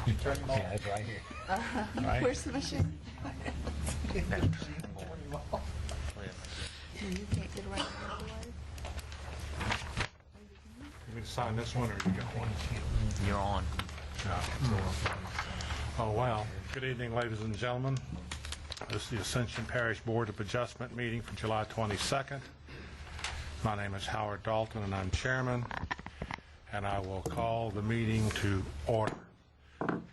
Turn them on. Yeah, it's right here. Right? Where's the machine? You can't get away from it. You need to sign this one, or you got one? You're on. Oh, wow. Good evening, ladies and gentlemen. This is the Ascension Parish Board of Adjustment meeting for July 22nd. My name is Howard Dalton, and I'm chairman, and I will call the meeting to order.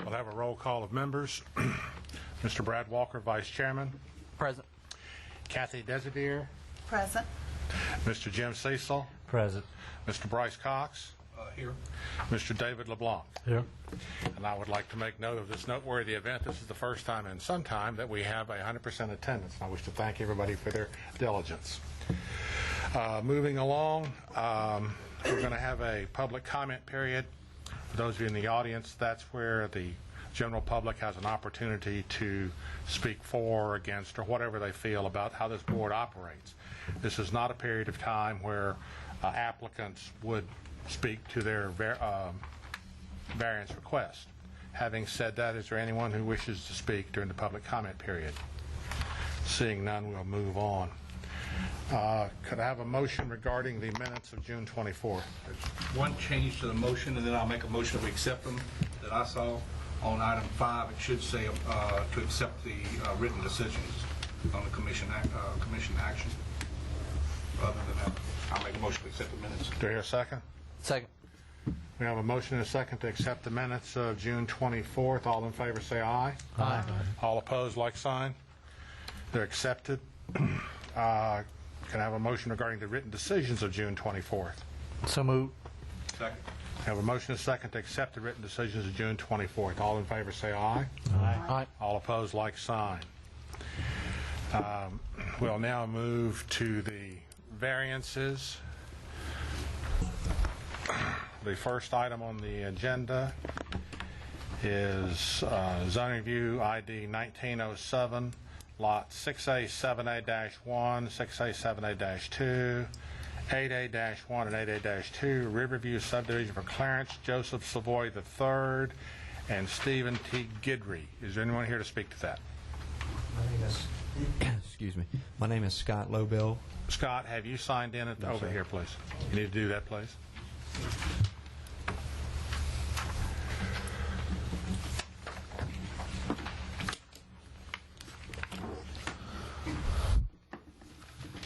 We'll have a roll call of members. Mr. Brad Walker, vice chairman. Present. Kathy Desideer. Present. Mr. Jim Cecil. Present. Mr. Bryce Cox. Here. Mr. David LeBlanc. Here. And I would like to make note of this noteworthy event. This is the first time in some time that we have 100% attendance. I wish to thank everybody for their diligence. Moving along, we're going to have a public comment period. For those of you in the audience, that's where the general public has an opportunity to speak for or against or whatever they feel about how this board operates. This is not a period of time where applicants would speak to their variance request. Having said that, is there anyone who wishes to speak during the public comment period? Seeing none, we'll move on. Could I have a motion regarding the minutes of June 24th? One change to the motion, and then I'll make a motion that we accept them that I saw. On item 5, it should say to accept the written decisions on the commission action. Other than that, I'll make a motion to accept the minutes. Do I hear a second? Second. We have a motion and a second to accept the minutes of June 24th. All in favor say aye. Aye. All opposed, like sign. They're accepted. Can I have a motion regarding the written decisions of June 24th? So moved. Second. I have a motion and a second to accept the written decisions of June 24th. All in favor say aye. Aye. All opposed, like sign. We'll now move to the variances. The first item on the agenda is zoning review ID 1907, lot 6A7A-1, 6A7A-2, 8A-1 and 8A-2, Riverview subdivision for Clarence Joseph Savoy III and Stephen T. Gidry. Is there anyone here to speak to that? Excuse me. My name is Scott Lobel. Scott, have you signed in over here, please? You need to do that, please.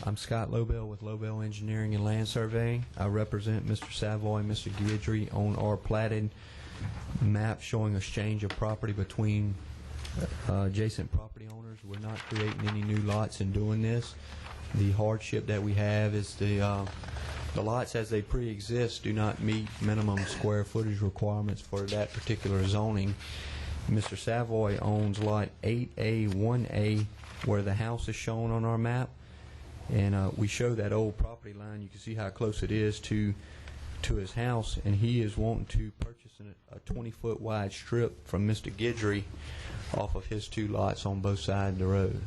I'm Scott Lobel with Lobel Engineering and Land Surveying. I represent Mr. Savoy and Mr. Guidry on our platted map showing exchange of property between adjacent property owners. We're not creating any new lots in doing this. The hardship that we have is the lots as they pre-exist do not meet minimum square footage requirements for that particular zoning. Mr. Savoy owns lot 8A, 1A, where the house is shown on our map. And we show that old property line. You can see how close it is to his house, and he is wanting to purchase a 20-foot wide strip from Mr. Guidry off of his 2 lots on both sides of the road.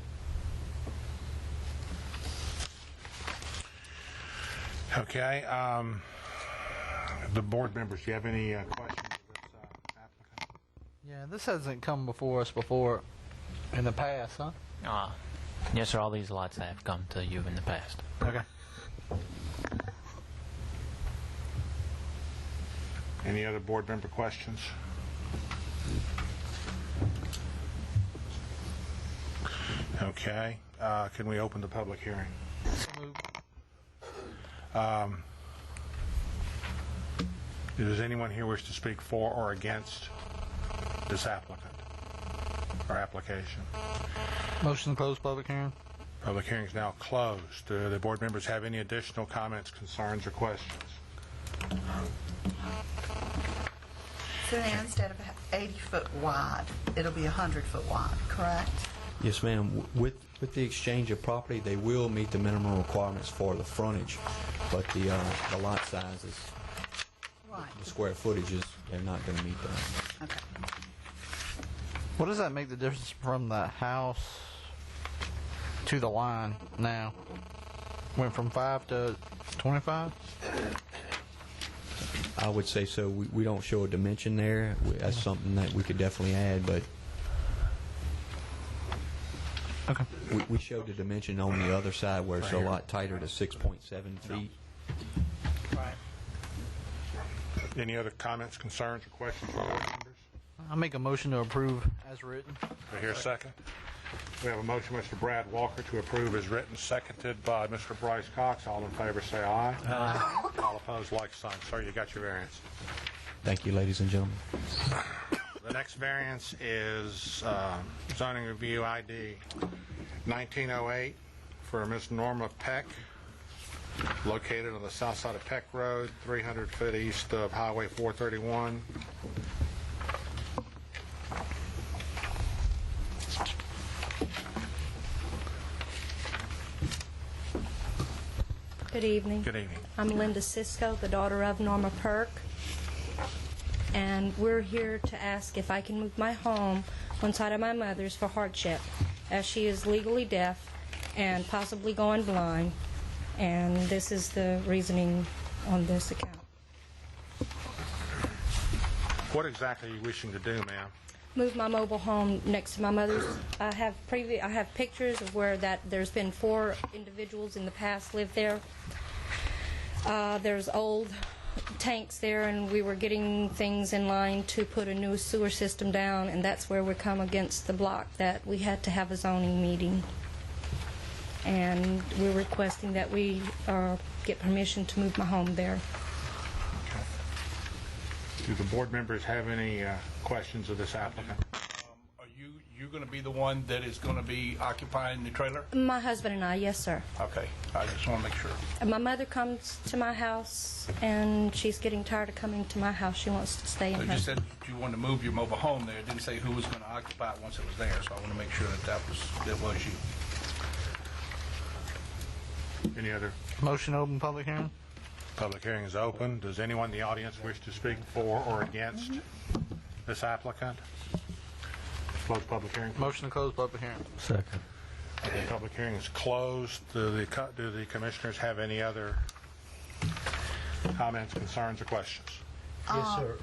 Okay. The board members, do you have any questions of this applicant? Yeah, this hasn't come before us before in the past, huh? Yes, sir. All these lots have come to you in the past. Okay. Any other board member questions? Okay. Can we open the public hearing? So moved. Does anyone here wish to speak for or against this applicant or application? Motion to close public hearing. Public hearing is now closed. Do the board members have any additional comments, concerns, or questions? So now instead of 80-foot wide, it'll be 100-foot wide, correct? Yes, ma'am. With the exchange of property, they will meet the minimum requirements for the frontage, but the lot sizes, Right. the square footages, they're not going to meet that. Okay. What does that make the difference from the house to the line now? Went from 5 to 25? I would say so. We don't show a dimension there. That's something that we could definitely add, but Okay. we showed the dimension on the other side where it's a lot tighter to 6.7 feet. Any other comments, concerns, or questions from board members? I'll make a motion to approve as written. Do I hear a second? We have a motion, Mr. Brad Walker, to approve as written, seconded by Mr. Bryce Cox. All in favor, say aye. Aye. All opposed, like sign. Sir, you got your variance. Thank you, ladies and gentlemen. The next variance is zoning review ID 1908 for Ms. Norma Peck, located on the south side of Peck Road, 300 foot east of Highway 431. Good evening. Good evening. I'm Linda Cisco, the daughter of Norma Perk, and we're here to ask if I can move my home one side of my mother's for hardship, as she is legally deaf and possibly going blind, and this is the reasoning on this account. What exactly are you wishing to do, ma'am? Move my mobile home next to my mother's. I have pictures of where there's been 4 individuals in the past lived there. There's old tanks there, and we were getting things in line to put a new sewer system down, and that's where we come against the block that we had to have a zoning meeting. And we're requesting that we get permission to move my home there. Do the board members have any questions of this applicant? Are you going to be the one that is going to be occupying the trailer? My husband and I, yes, sir. Okay, I just want to make sure. My mother comes to my house, and she's getting tired of coming to my house. She wants to stay in So her. you said you wanted to move your mobile home there. It didn't say who was going to occupy it once it was there, so I want to make sure that was you. Any other? Motion to open public hearing. Public hearing is open. Does anyone in the audience wish to speak for or against this applicant? Close public hearing. Motion to close public hearing. Second. The public hearing is closed. Do the commissioners have any other comments, concerns, or questions? Yes, sir.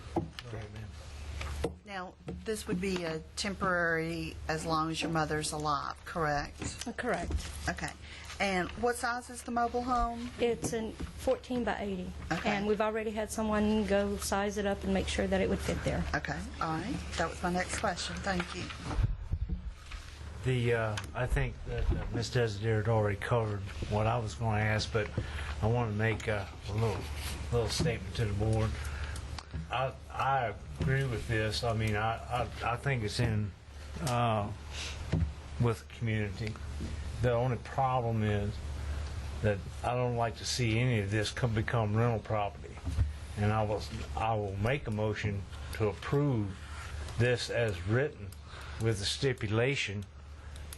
Now, this would be a temporary as long as your mother's alive, correct? Correct. Okay. And what size is the mobile home? It's a 14 by 80. Okay. And we've already had someone go size it up and make sure that it would fit there. Okay, all right. That was my next question. Thank you. I think that Ms. Desideer had already covered what I was going to ask, but I want to make a little statement to the board. I agree with this. I mean, I think it's in with the community. The only problem is that I don't like to see any of this become rental property, and I will make a motion to approve this as written with the stipulation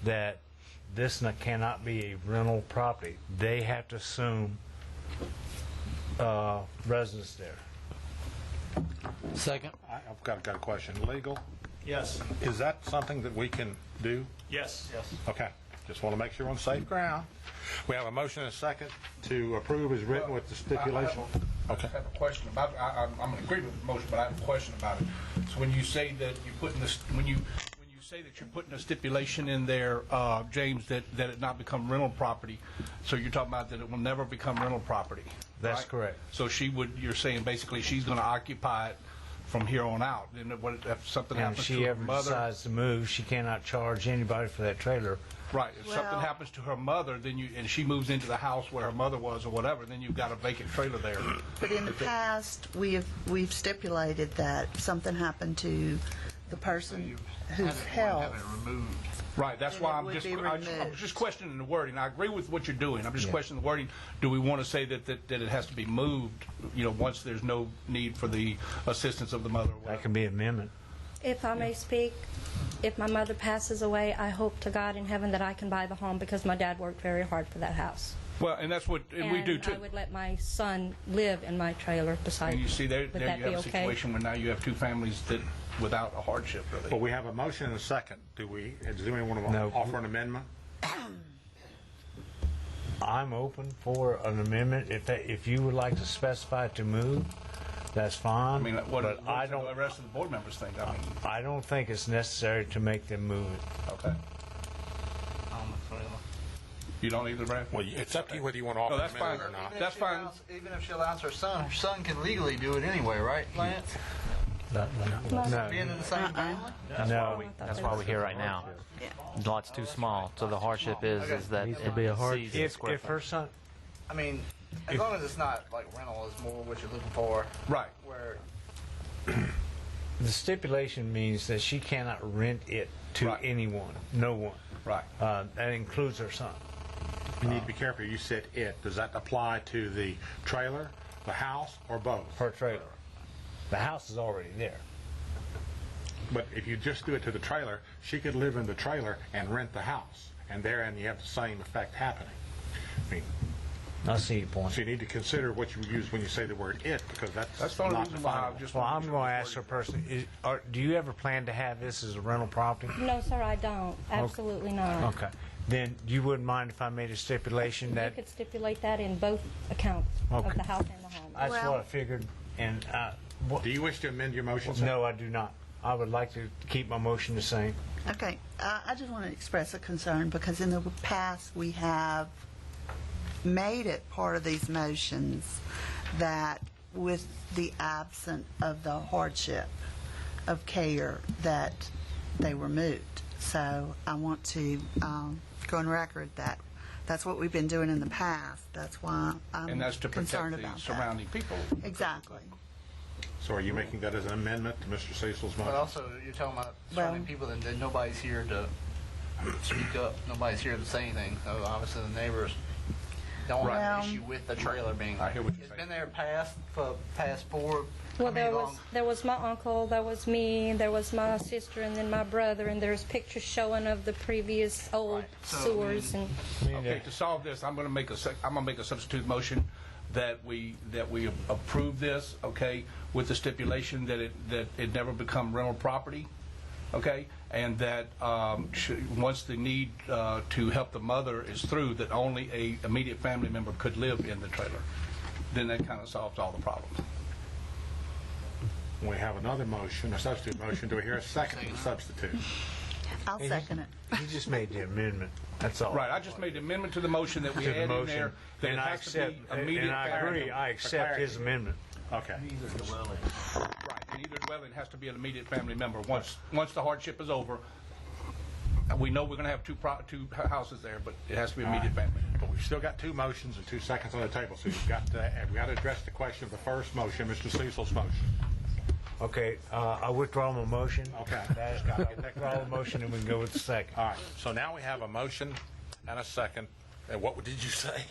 that this cannot be a rental property. They have to assume residence there. Second. I've got a question. Legal? Yes. Is that something that we can do? Yes. Yes. Okay. Just want to make sure we're on safe ground. We have a motion and a second to approve as written with the stipulation. I have a question about. I'm in agreement with the motion, but I have a question about it. So when you say that you're putting this, when you say that you're putting a stipulation in there, James, that it not become rental property, so you're talking about that it will never become rental property. That's right? correct. So you're saying basically she's going to occupy it from here on out. Then what if something And happens if she to her ever mother? decides to move, she cannot charge anybody for that trailer. Right. If something Well- happens to her mother, and she moves into the house where her mother was or whatever, then you've got a vacant trailer there. But in the past, we've stipulated that if something happened to the person whose health. Right, that's Then why it I'm would just, be I was removed. just questioning the wording. I agree with what you're doing. I'm just Yeah. questioning the wording. Do we want to say that it has to be moved, once there's no need for the assistance of the mother or That whatever? can be an amendment. If I may speak, if my mother passes away, I hope to God in heaven that I can buy the home because my dad worked very hard for that house. Well, and that's what, and we do too. I would let my son live in my trailer beside And me. you see, there Would you that have be a okay? situation where now you have two families that, without a hardship, really. Well, we have a motion and a second. Does anyone want to No. offer an amendment? I'm open for an amendment if you would like to specify to move. that's fine. I mean, what but do the rest of the board members think? I mean, I don't think it's necessary to make them move it. okay. You don't either, Brad? Well, it's up to you whether you want to offer No, that's the amendment fine. or not. That's fine. Even if she allows her son can legally do it anyway, right, Lance? No. Being in the same family? No. That's why we're here right now. The lot's too small, so the hardship is that Needs to it be a hard- exceeds the square If her footage. son, I mean, as long as it's not like rental is more what you're looking for. Right. Where the stipulation means that she cannot rent it to Right. anyone, no one. Right. That includes her son. You need to be careful. You said it. Does that apply to the trailer, the house, or both? Her trailer. The house is already there. But if you just do it to the trailer, she could live in the trailer and rent the house, and you have the same effect happening. I mean, I see your point. so you need to consider what you use when you say the word "it," because that's the only not reason why I definable. just Well, wanted I'm to going to make ask her personally, do you ever plan to have this as a rental property? No, sir, I don't. Absolutely not. Okay. Then you wouldn't mind if I made a stipulation You that, could stipulate that in both accounts Okay. of the house and the home. that's Well- what I figured, and, Do you wish to amend your motion, sir? no, I do not. I would like to keep my motion the same. Okay, I just want to express a concern because in the past we have made it part of these motions that with the absence of the hardship of care that they were moved. So I want to go on record that that's what we've been doing in the past. That's why I'm And that's to protect concerned the about that. surrounding people. Exactly. So are you making that as an amendment to Mr. Cecil's But motion? also, you're talking about surrounding people, and then nobody's here to speak up. Nobody's here to say anything. So obviously, the neighbors don't have Right. an issue with the trailer being. I hear what you're It's saying. been there for past 4. Well, how many there was my uncle, there was me, there was my sister, and then my brother, and there's pictures showing of the previous old So, sewers and. Okay, to solve this, I'm going to make a substitute motion that we approve this, okay, with the stipulation that it never become rental property, okay, and that once the need to help the mother is through, that only a immediate family member could live in the trailer. Then that kind of solves all the problems. We have another motion, a substitute motion. Do we hear a second to the substitute? I'll second it. You just made the amendment, that's all. Right, I just made the amendment to the motion that we To the add in motion, there that it and I has to accept, be immediate and I family agree, member. I accept his amendment. Okay. Right, and either dwelling has to be an immediate family member. Once the hardship is over, we know we're going to have two houses there, but it has to be immediate family. But we've still got 2 motions and 2 seconds on the table, so we've got to address the question of the first motion, Mr. Cecil's motion. Okay, I withdraw my motion. Okay. I withdraw the motion, and we can go with the second. All right, so now we have a motion and a second. And what did you say?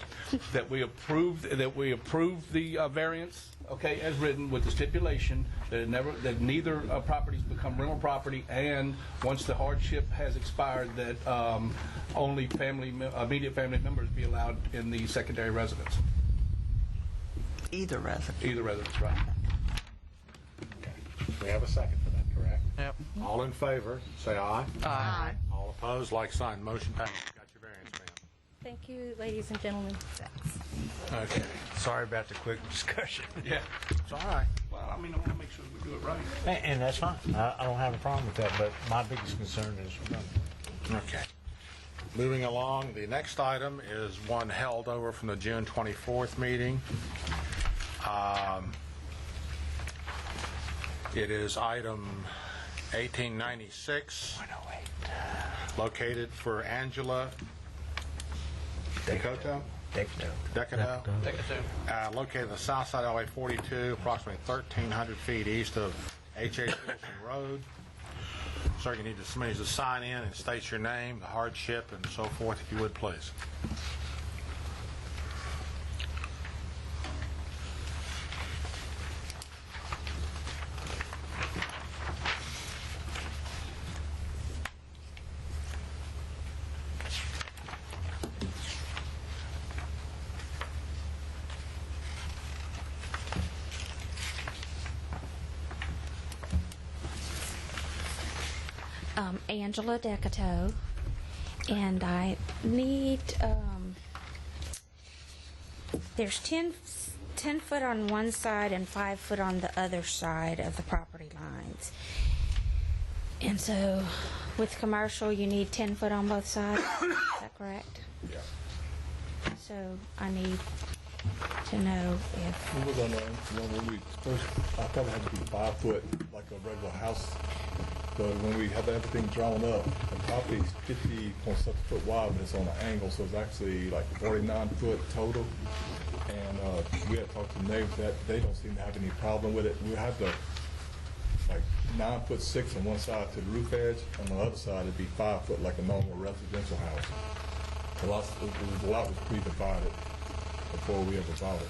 That we approve the variance, okay, as written, with the stipulation that neither properties become rental property, and once the hardship has expired, that only immediate family members be allowed in the secondary residence. Either resident. Either residence, right? We have a second for that, correct? Yep. All in favor, say aye. Aye. All opposed, like sign. Motion passed. Got your variance, ma'am. Thank you, ladies and gentlemen. Okay. Sorry about the quick discussion. Yeah. It's all right. Well, I mean, I want to make sure we do it right. And that's fine, I don't have a problem with that, but my biggest concern is running. Okay. Moving along, the next item is one held over from the June 24th meeting. It is item 1896, located for Angela Decoto, located on the south side of LA 42, approximately 1,300 feet east of H.H. Wilson Road. Sir, you need somebody to sign in and state your name, the hardship, and so forth, if you would, please. Angela Decato, and I need, there's 10 10 foot on one side and 5 foot on the other side of the property lines. And so with commercial, you need 10 foot on both sides. Is that correct? Yeah. So I need to know if, We was on when we first, I thought it had to be 5 foot, like a regular house. But when we have everything drawn up, the property's 50-point-something foot wide, but it's on an angle, so it's actually like 49 foot total. And we had talked to the neighbors that they don't seem to have any problem with it. We have the like 9'6" on one side to the roof edge, on the other side it'd be 5 foot like a normal residential house. The lot was pre-divided before we ever bought it.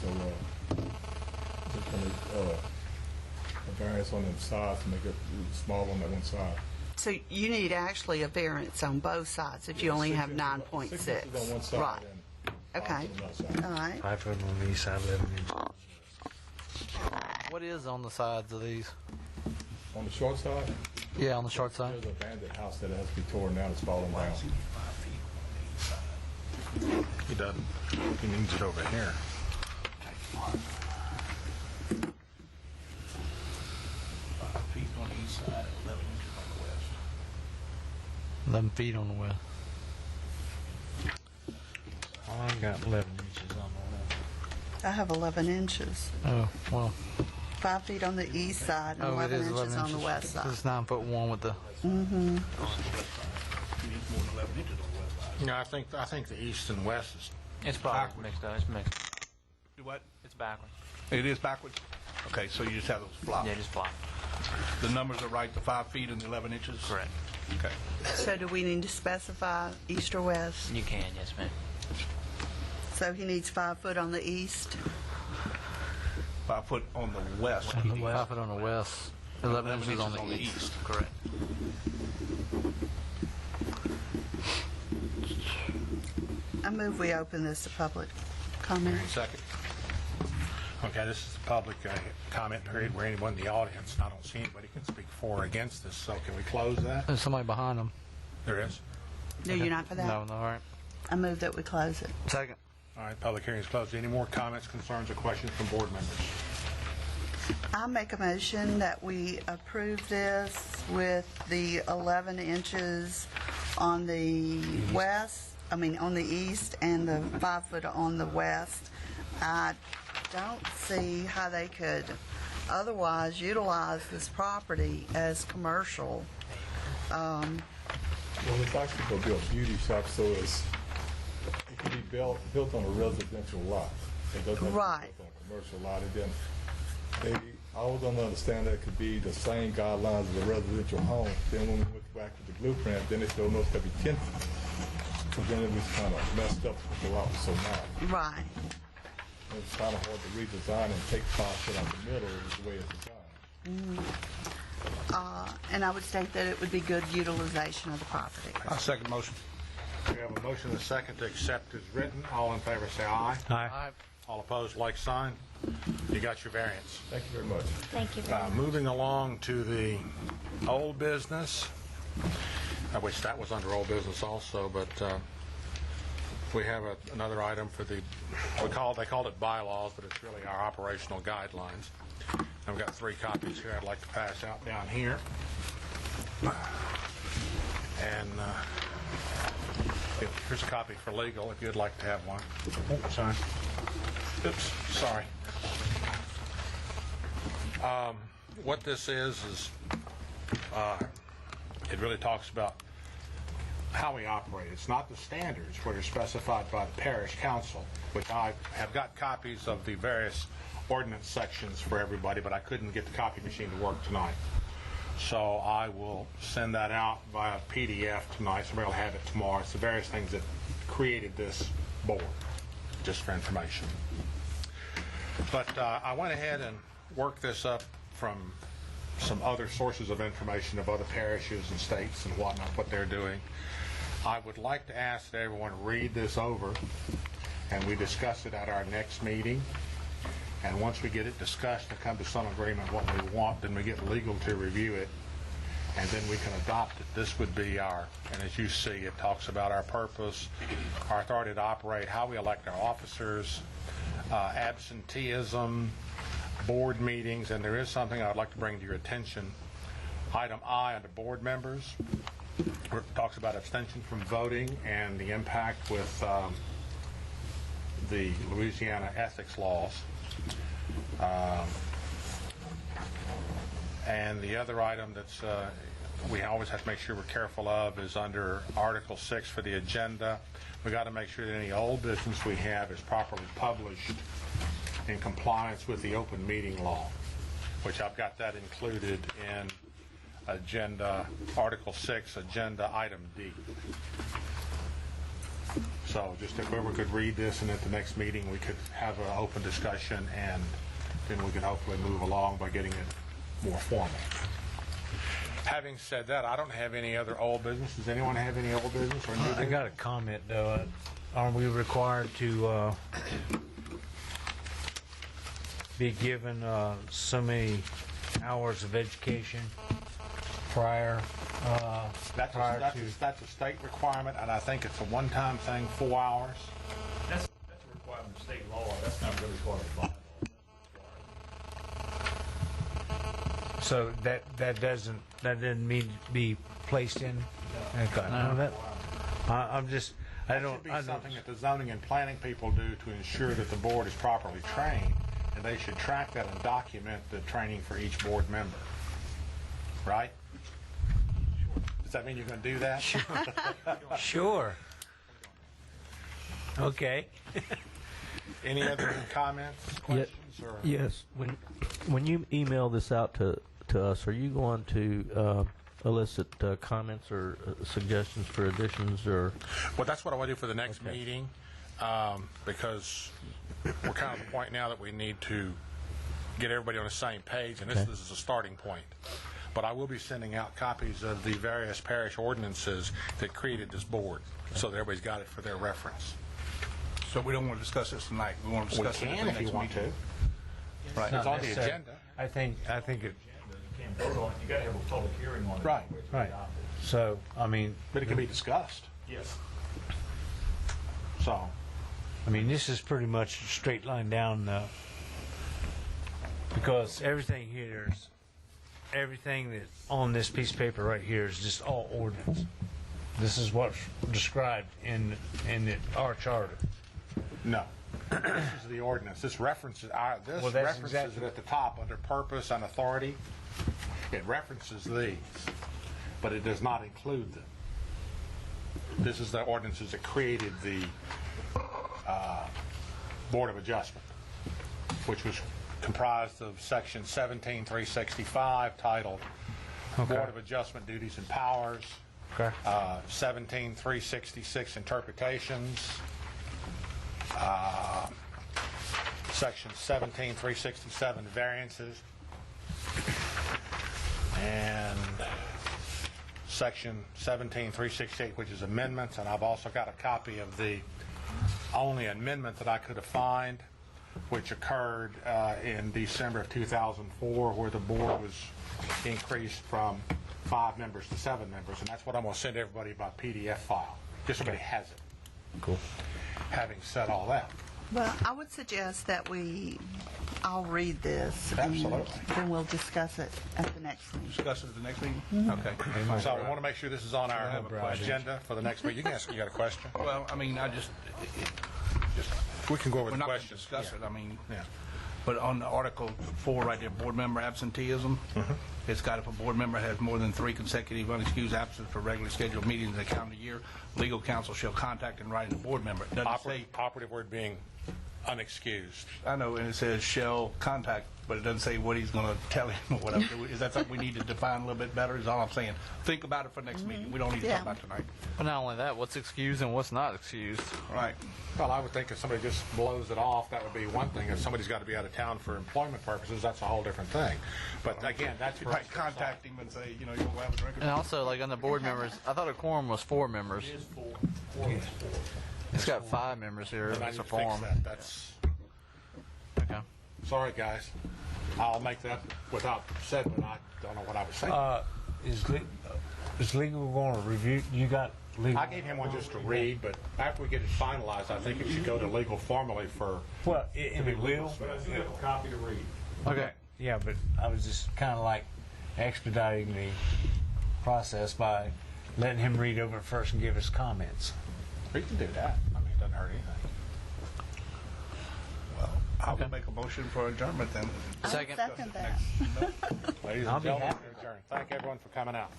So just gonna a variance on the side to make it small on that one side. So you need actually a variance on both sides if you only have 9.6. 6 inches on one side Right. and 5 Okay. foot on the other side. All right. 5 foot on the east side, 11 inches. What is on the sides of these? On the short side, Yeah, on the short side. there's an abandoned house that has to be torn down, it's falling down. He doesn't. He needs it over here. 5 feet on the east side, 11 inches on the west. 11 feet on the west. I got 11 inches on the west. I have 11 inches. Oh, well. 5 feet on the east side and Oh, it 11 is 11 inches on the west side. It's 9'1" with the. You need more than 11 inches on the west side. Yeah, I think the east and west is. It's probably mixed up. It's mixed. Do what? It's backwards. It is backwards? Okay, so you just have those flops. Yeah, just flop. The numbers are right, the 5 feet and the 11 inches? Correct. Okay. So do we need to specify east or west? You can, yes, ma'am. So he needs 5 foot on the east. 5 foot on the west. 5 foot on the west. 11 inches on the east. Correct. I move we open this to public comment. Second. Okay, this is the public comment period where anyone in the audience, and I don't see anybody can speak for or against this, so can we close that? There's somebody behind them. There is. No, you're not for that? No, all right. I move that we close it. Second. All right, public hearing is closed. Any more comments, concerns, or questions from board members? I make a motion that we approve this with the 11 inches on the on the east and the 5 foot on the west. I don't see how they could otherwise utilize this property as commercial. Well, it's actually going to be a beauty shop, so it can be built on a residential lot. It doesn't have to Right. be built on a commercial lot. And then I was going to understand that it could be the same guidelines as a residential home. Then when we went back to the blueprint, then it showed us to be 10 feet. So then it was kind of messed up because the lot was so narrow. Right. It's kind of hard to redesign and take 5 foot out the middle is the way it's designed. And I would state that it would be good utilization of the property. I second motion. We have a motion and a second to accept as written. All in favor say aye. Aye. All opposed, like sign. You got your variance. Thank you very much. thank you very much. Moving along to the old business, which that was under old business also, but we have another item for the, they called it bylaws, but it's really our operational guidelines. I've got 3 copies here I'd like to pass out down here. And here's a copy for legal if you'd like to have one. Oh, sorry. Oops, sorry. What this is it really talks about how we operate. It's not the standards what are specified by the parish council, which I have got copies of the various ordinance sections for everybody, but I couldn't get the copy machine to work tonight. So I will send that out via PDF tonight. Somebody will have it tomorrow. It's the various things that created this board, just for information. But I went ahead and worked this up from some other sources of information of other parishes and states and whatnot, what they're doing. I would like to ask that everyone read this over, and we discuss it at our next meeting. And once we get it discussed and come to some agreement what we want, then we get legal to review it, and then we can adopt it. This would be our, and as you see, it talks about our purpose, our authority to operate, how we elect our officers, absenteeism, board meetings, and there is something I'd like to bring to your attention. Item I under board members, where it talks about abstention from voting and the impact with the Louisiana ethics laws. And the other item that's we always have to make sure we're careful of is under Article 6 for the agenda. We got to make sure that any old business we have is properly published in compliance with the open meeting law, which I've got that included in agenda Article 6, agenda item D. So just if whoever could read this, and at the next meeting we could have an open discussion, and then we can hopefully move along by getting it more formal. Having said that, I don't have any other old business. Does anyone have any old business or new business? I got a comment, though. Aren't we required to be given so many hours of education prior That's a state requirement, and I think it's a one-time thing, 4 hours. That's a requirement of state law. That's not really part of the bylaw. So that doesn't need to be placed in. Okay. No, I'm just. That should be something that the zoning and planning people do to ensure that the board is properly trained, and they should track that and document the training for each board member. Right? Does that mean you're going to do that? Sure. Okay. Any other comments, questions? Or? Yes. When you email this out to us, are you going to elicit comments or suggestions for additions or? Well, that's what I want to do for the next meeting, because we're kind of at the point now that we need to get everybody on the same page, and this is a starting point. But I will be sending out copies of the various parish ordinances that created this board, so that everybody's got it for their reference. So we don't want to discuss this tonight. We want to discuss it at the next meeting. If you want to. Right. It's on the agenda. I think it. You can't vote on it. You got to have a public hearing on it. Right. Right. So I mean, but it can be discussed. Yes. So, I mean, this is pretty much a straight line down, because everything that's on this piece of paper right here is just all ordinance. This is what's described in our charter. no. This is the ordinance. This references it at the top under purpose and authority. It references these, but it does not include them. This is the ordinances that created the Board of Adjustment, which was comprised of Section 17-365, titled Board of Adjustment Duties and Powers, 17-366, Interpretations, Section 17-367, Variances, and Section 17-368, which is amendments. And I've also got a copy of the only amendment that I could have found, which occurred in December of 2004, where the board was increased from 5 members to 7 members, and that's what I'm going to send everybody by PDF file. Just so everybody has it. Cool. Having said all that. Well, I would suggest that I'll read this. Absolutely. And then we'll discuss it at the next meeting. Discuss it at the next meeting? Okay. So I want to make sure this is on our agenda for the next meeting. You can ask, you got a question? Well, I mean, We can go over we're the not going to questions. discuss it. I mean, Yeah. but on Article 4 right there, board member absenteeism, it's got if a board member has more than 3 consecutive unexcused absences for regularly scheduled meetings in a calendar year, legal counsel shall contact and write the board member. It doesn't say, Operative word being unexcused. I know, and it says shall contact, but it doesn't say what he's going to tell him or whatever. Is that something we need to define a little bit better, is all I'm saying. Think about it for next meeting. We don't need to talk about it tonight. But not only that, what's excused and what's not excused. Right. Well, I would think if somebody just blows it off, that would be one thing. If somebody's got to be out of town for employment purposes, that's a whole different thing. But again, that's Right, contact him and say, you know, you'll have a drink. And also, like on the board members, I thought a quorum was 4 members. It is 4. Quorum is 4. It's got 5 members here. And I It's need a to fix quorum. that. That's Okay. sorry, guys. I'll make that without said, but I don't know what I was saying. is legal going to review? You got legal? I gave him one just to read, but after we get it finalized, I think it should go to legal formally for. Well, it will. But I do have a copy to read. Okay. Yeah, but I was just kind of like expediting the process by letting him read over it first and give us comments. We can do that. I mean, it doesn't hurt anything. Well, I will make a motion for adjournment then. Second that. Ladies I'll and be gentlemen, happy. we're adjourned. Thank everyone for coming out.